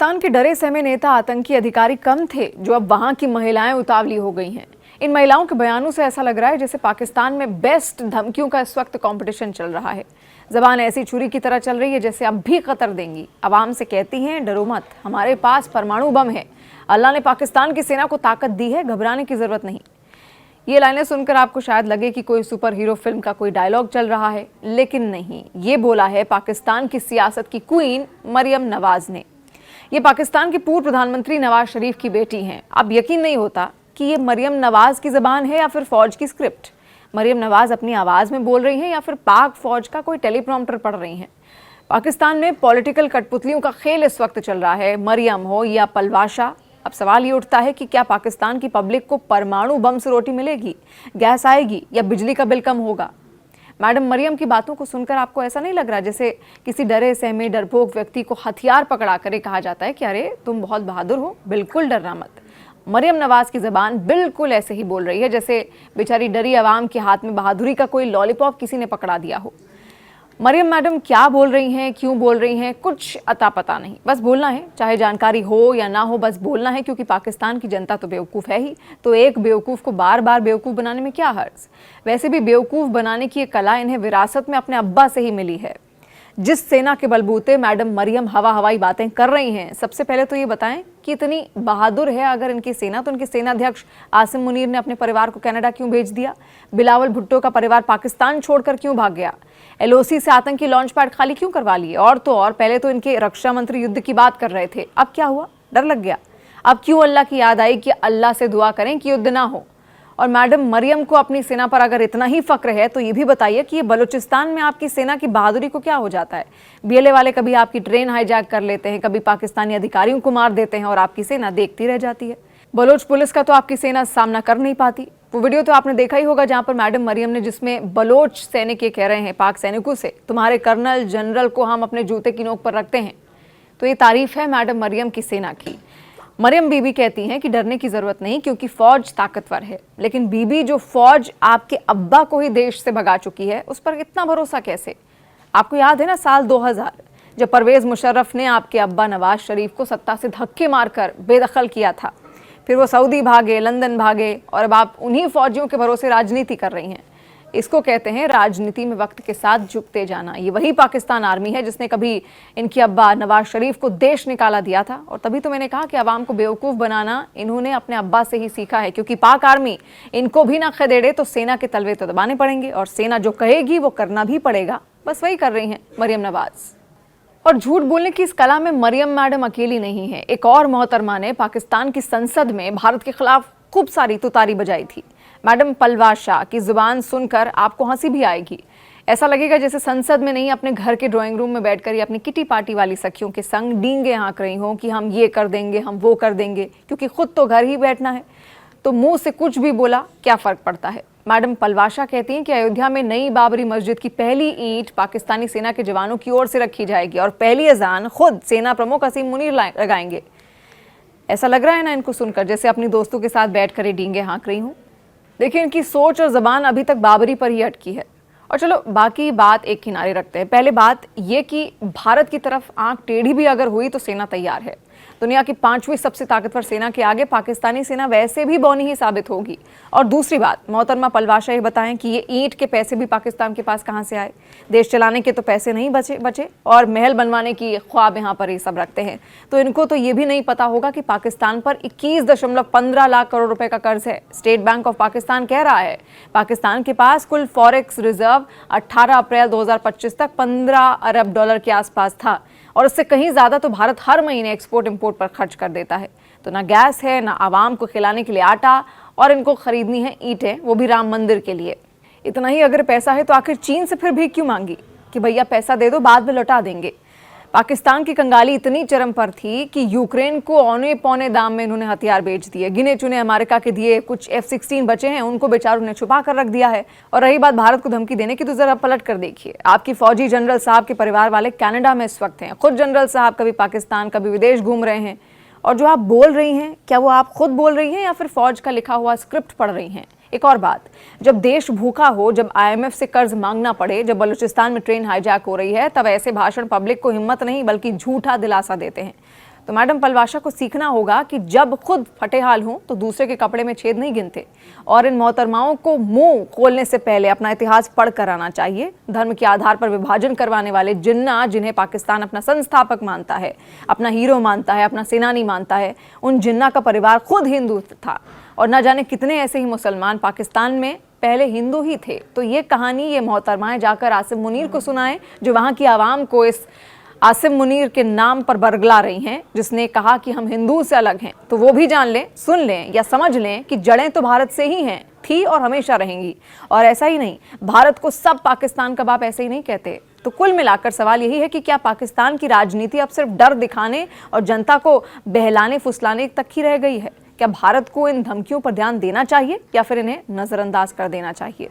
पाकिस्तान के डरे सहमे नेता आतंकी अधिकारी कम थे जो अब वहां की महिलाएं उतावली हो गई हैं। इन महिलाओं के बयानों से ऐसा लग रहा है जैसे पाकिस्तान में बेस्ट धमकियों का इस वक्त कंपटीशन चल रहा है। जबान ऐसी छुरी की तरह चल रही है जैसे अब भी खतर देंगी। आवाम से कहती हैं डरो मत, हमारे पास परमाणु बम है। अल्लाह ने पाकिस्तान की सेना को ताकत दी है, घबराने की जरूरत नहीं। ये लाइनें सुनकर आपको शायद लगे कि कोई सुपर हीरो फिल्म का कोई डायलॉग चल रहा है, लेकिन नहीं, ये बोला है पाकिस्तान की सियासत की क्वीन मरियम नवाज ने। ये पाकिस्तान के पूर्व प्रधानमंत्री नवाज शरीफ की बेटी हैं। अब यकीन नहीं होता कि ये मरियम नवाज की जबान है या फिर फौज की स्क्रिप्ट। मरियम नवाज अपनी आवाज में बोल रही हैं या फिर पाक फौज का कोई टेलीप्रॉम्प्टर पढ़ रही हैं। पाकिस्तान में पॉलिटिकल कठपुतलियों का खेल इस वक्त चल रहा है, मरियम हो या पलवाशा। अब सवाल ये उठता है कि क्या पाकिस्तान की पब्लिक को परमाणु बम से रोटी मिलेगी, गैस आएगी या बिजली का बिल कम होगा? मैडम मरियम की बातों को सुनकर आपको ऐसा नहीं लग रहा जैसे किसी डरे सहमे डरपोक व्यक्ति को हथियार पकड़ा कर कहा जाता है कि अरे तुम बहुत बहादुर हो, बिल्कुल डरना मत। मरियम नवाज की जबान बिल्कुल ऐसे ही बोल रही है जैसे बेचारी डरी आवाम के हाथ में बहादुरी का कोई लॉलीपॉप किसी ने पकड़ा दिया हो। मरियम मैडम क्या बोल रही हैं, क्यों बोल रही हैं, कुछ अता पता नहीं। बस बोलना है, चाहे जानकारी हो या ना हो, बस बोलना है, क्योंकि पाकिस्तान की जनता तो बेवकूफ़ है ही। तो एक बेवकूफ़ को बार बार बेवकूफ़ बनाने में क्या हर्ज? वैसे भी बेवकूफ़ बनाने की ये कला इन्हें विरासत में अपने अब्बा से ही मिली है। जिस सेना के बलबूते मैडम मरियम हवाई बातें कर रही हैं, सबसे पहले तो ये बताएं कि इतनी बहादुर है अगर इनकी सेना, तो इनके सेनाध्यक्ष आसिम मुनीर ने अपने परिवार को कनाडा क्यों भेज दिया? बिलावल भुट्टो का परिवार पाकिस्तान छोड़कर क्यों भाग गया? एलओसी से आतंकी लॉन्च पैड खाली क्यों करवा लिए? और तो और पहले तो इनके रक्षा मंत्री युद्ध की बात कर रहे थे, अब क्या हुआ? डर लग गया। अब क्यों अल्लाह की याद आई कि अल्लाह से दुआ करें कि युद्ध ना हो? और मैडम मरियम को अपनी सेना पर अगर इतना ही फक्र है तो ये भी बताइए कि ये बलूचिस्तान में आपकी सेना की बहादुरी को क्या हो जाता है? बीएलए वाले कभी आपकी ट्रेन हाईजैक कर लेते हैं, कभी पाकिस्तानी अधिकारियों को मार देते हैं और आपकी सेना देखती रह जाती है। बलोच पुलिस का तो आपकी सेना सामना कर नहीं पाती। वो वीडियो तो आपने देखा ही होगा जहां पर मैडम मरियम ने, जिसमें बलोच सैनिक ये कह रहे हैं पाक सैनिकों से, तुम्हारे कर्नल जनरल को हम अपने जूते की नोक पर रखते हैं। तो ये तारीफ है मैडम मरियम की सेना की। मरियम बीबी कहती हैं कि डरने की जरूरत नहीं क्योंकि फौज ताकतवर है। लेकिन बीबी, जो फौज आपके अब्बा को ही देश से भगा चुकी है, उस पर इतना भरोसा कैसे? आपको याद है ना साल 2000 जब परवेज मुशर्रफ ने आपके अब्बा नवाज शरीफ को सत्ता से धक्के मारकर बेदखल किया था। फिर वो सऊदी भागे, लंदन भागे और अब आप उन्हीं फौजियों के भरोसे राजनीति कर रही हैं। इसको कहते हैं राजनीति में वक्त के साथ झुकते जाना। ये वही पाकिस्तान आर्मी है जिसने कभी इनके अब्बा नवाज शरीफ को देश निकाला दिया था। और तभी तो मैंने कहा कि आवाम को बेवकूफ़ बनाना इन्होंने अपने अब्बा से ही सीखा है, क्योंकि पाक आर्मी इनको भी ना खदेड़े तो सेना के तलवे तो दबाने पड़ेंगे और सेना जो कहेगी वो करना भी पड़ेगा। बस वही कर रही हैं मरियम नवाज। और झूठ बोलने की इस कला में मरियम मैडम अकेली नहीं है। एक और मोहतरमा ने पाकिस्तान की संसद में भारत के खिलाफ खूब सारी तुतारी बजाई थी। मैडम पलवाशा की जुबान सुनकर आपको हंसी भी आएगी। ऐसा लगेगा जैसे संसद में नहीं, अपने घर के ड्राइंग रूम में बैठकर या अपनी किटी पार्टी वाली सखियों के संग डींगे हाँक रही हों कि हम ये कर देंगे, हम वो कर देंगे, क्योंकि खुद तो घर ही बैठना है। तो मुंह से कुछ भी बोला क्या फर्क पड़ता है? मैडम पलवाशा कहती हैं कि अयोध्या में नई बाबरी मस्जिद की पहली ईंट पाकिस्तानी सेना के जवानों की ओर से रखी जाएगी और पहली अजान खुद सेना प्रमुख आसिम मुनीर लगाएंगे। ऐसा लग रहा है ना इनको सुनकर जैसे अपनी दोस्तों के साथ बैठकर ये डींगे हाँक रही हूँ। देखिए, इनकी सोच और जबान अभी तक बाबरी पर ही अटकी है। और चलो बाकी बात एक किनारे रखते हैं। पहले बात ये कि भारत की तरफ आंख टेढ़ी भी अगर हुई तो सेना तैयार है। दुनिया की 5वीं सबसे ताकतवर सेना के आगे पाकिस्तानी सेना वैसे भी बौनी ही साबित होगी। और दूसरी बात, मोहतरमा पलवाशा ये बताएं कि ये ईंट के पैसे भी पाकिस्तान के पास कहाँ से आए? देश चलाने के तो पैसे नहीं बचे और महल बनवाने की ख्वाब यहाँ पर ये सब रखते हैं। तो इनको तो ये भी नहीं पता होगा कि पाकिस्तान पर 21.15 लाख करोड़ रुपए का कर्ज है। स्टेट बैंक ऑफ पाकिस्तान कह रहा है पाकिस्तान के पास कुल फॉरेक्स रिजर्व 18 अप्रैल 2025 तक 15 अरब डॉलर के आसपास था और इससे कहीं ज्यादा तो भारत हर महीने एक्सपोर्ट इंपोर्ट पर खर्च कर देता है। तो ना गैस है, ना आवाम को खिलाने के लिए आटा, और इनको खरीदनी है ईंटें, वो भी राम मंदिर के लिए। इतना ही अगर पैसा है तो आखिर चीन से फिर भीख क्यों मांगी कि भैया पैसा दे दो, बाद में लौटा देंगे? पाकिस्तान की कंगाली इतनी चरम पर थी कि यूक्रेन को औने पौने दाम में इन्होंने हथियार बेच दिए। गिने चुने अमेरिका के दिए कुछ F-16 बचे हैं, उनको बेचारों ने छुपा कर रख दिया है। और रही बात भारत को धमकी देने की, तो जरा पलट कर देखिए। आपकी फौजी जनरल साहब के परिवार वाले कनाडा में इस वक्त हैं। खुद जनरल साहब कभी पाकिस्तान कभी विदेश घूम रहे हैं। और जो आप बोल रही हैं, क्या वो आप खुद बोल रही हैं या फिर फौज का लिखा हुआ स्क्रिप्ट पढ़ रही हैं? एक और बात, जब देश भूखा हो, जब IMF से कर्ज मांगना पड़े, जब बलूचिस्तान में ट्रेन हाईजैक हो रही है, तब ऐसे भाषण पब्लिक को हिम्मत नहीं बल्कि झूठा दिलासा देते हैं। तो मैडम पलवाशा को सीखना होगा कि जब खुद फटेहाल हों तो दूसरे के कपड़े में छेद नहीं गिनते, और इन मोहतरमाओं को मुंह खोलने से पहले अपना इतिहास पढ़ कर आना चाहिए। धर्म के आधार पर विभाजन करवाने वाले जिन्ना, जिन्हें पाकिस्तान अपना संस्थापक मानता है, अपना हीरो मानता है, अपना सेनानी मानता है, उन जिन्ना का परिवार खुद हिंदू था, और न जाने कितने ऐसे ही मुसलमान पाकिस्तान में पहले हिंदू ही थे। तो ये कहानी ये मोहतरमाएं जाकर आसिम मुनीर को सुनाएं, जो वहाँ की आवाम को इस आसिम मुनीर के नाम पर बरगला रही हैं, जिसने कहा कि हम हिंदू से अलग हैं। तो वो भी जान लें, सुन लें या समझ लें कि जड़ें तो भारत से ही हैं, थी और हमेशा रहेंगी। और ऐसा ही नहीं, भारत को सब पाकिस्तान का बाप ऐसे ही नहीं कहते। तो कुल मिलाकर सवाल यही है कि क्या पाकिस्तान की राजनीति अब सिर्फ डर दिखाने और जनता को बहलाने फुसलाने तक ही रह गई है? क्या भारत को इन धमकियों पर ध्यान देना चाहिए या फिर इन्हें नजरअंदाज कर देना चाहिए?